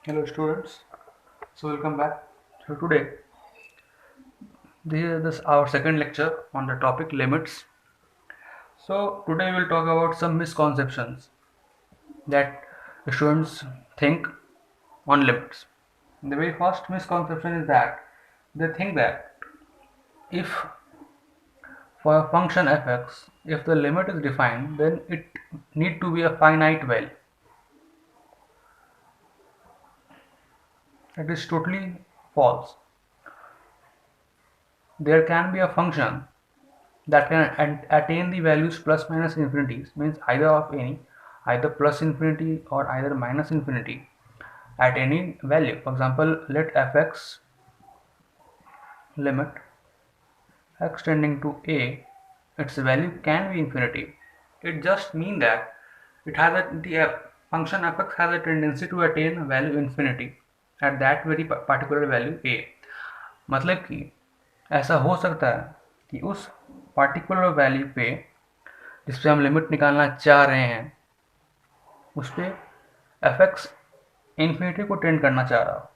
Hello students, so welcome back. So today, this is our second lecture on the topic limits. So today we will talk about some misconceptions that students think on limits. The very first misconception is that they think that if for a function fx, if the limit is defined, then it need to be a finite value. It is totally false. There can be a function that can attain the values plus minus infinity, means either of any, either plus infinity or either minus infinity at any value. For example, let fx limit x tending to a, its value can be infinity. It just means that the function fx has a tendency to attain a value infinity at that very particular value a. मतलब कि ऐसा हो सकता है कि उस particular value पे जिस पे हम लिमिट निकालना चाह रहे हैं उस पर एफ एक्स इन्फिनिटी को टेंड करना चाह रहा हो.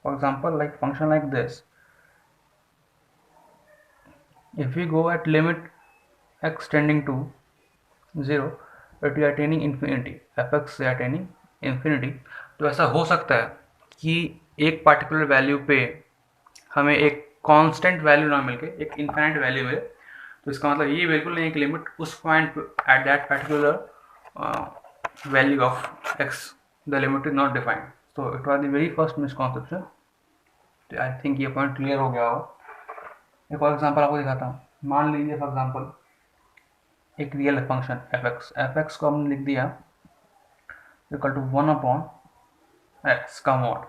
For example like function like this, if we go at limit x tending to 0 it we attaining infinity, F X से अटेनिंग इन्फिनिटी. तो ऐसा हो सकता है कि एक पार्टिकुलर वैल्यू पे हमें एक कांस्टेंट वैल्यू ना मिलके एक इन्फिनिट वैल्यू मिले. तो इसका मतलब ये बिल्कुल नहीं है कि लिमिट उस point at that particular value of x the limit is not defined. तो it was the very first misconception. I think ये पॉइंट क्लियर हो गया होगा. एक और एग्जाम्पल आपको दिखाता हूँ. मान लीजिए फॉर एग्जाम्पल एक रियल फंक्शन एफ एक्स को हमने लिख दिया इक्वल टू 1/x का मॉड.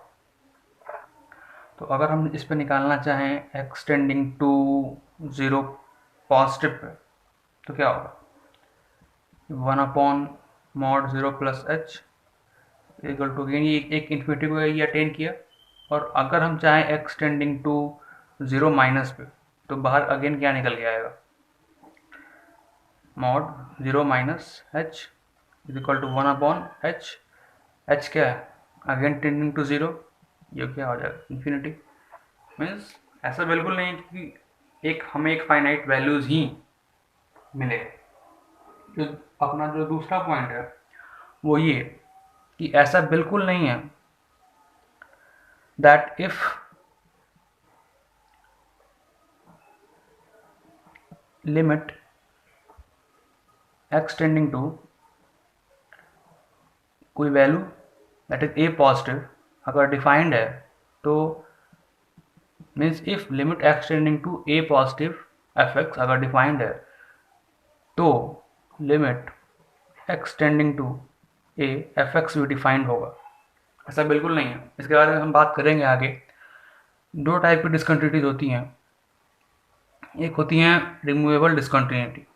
तो अगर हम इस पे निकालना चाहें x tending to 0 positive pay तो क्या होगा? 1/mod 0 plus H equal to again ये एक इन्फिनिटी को ये अटेन किया. और अगर हम चाहें एक्स टेंडिंग टू 0 माइनस पे तो बाहर अगेन क्या निकल के आएगा? Mod 0 minus H is equal to 1/h. H क्या है? Again tending to 0. ये क्या हो जाएगा? इन्फिनिटी. मीन्स ऐसा बिल्कुल नहीं कि हमें एक फाइनाइट वैल्यूज ही मिले. जो अपना जो दूसरा पॉइंट है वो ये कि ऐसा बिल्कुल नहीं है that if limit x tending to कोई value that is a positive अगर डिफाइंड है तो means if limit x tending to A positive f x अगर डिफाइंड है तो limit x tending to a f x भी डिफाइंड होगा. ऐसा बिल्कुल नहीं है. इसके बारे में हम बात करेंगे आगे. दो टाइप की डिसकंटिन्यूटीज होती हैं. एक होती हैं रिमूवेबल डिसकंटिन्यूटी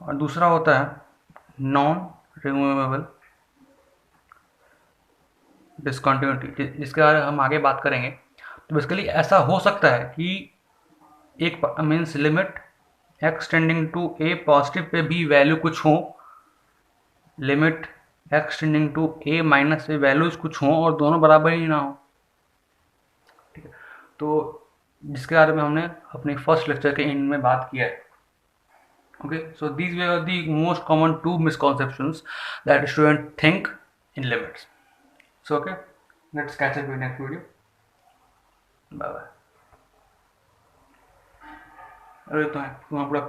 और दूसरा होता है नॉन रिमूवेबल डिसकंटिन्यूटी, जिसके बारे में हम आगे बात करेंगे. तो बेसिकली ऐसा हो सकता है कि एक means limit x tending to A positive पे भी वैल्यू कुछ हो, limit x tending to A minus पे वैल्यूज कुछ हो और दोनों बराबर ही ना हो. ठीक है. तो जिसके बारे में हमने अपने फर्स्ट लेक्चर के एंड में बात किया है. Okay, so these were the most common two misconceptions that students think in limits. So okay, let's catch up in next video. Bye bye. अरे तो है पूरा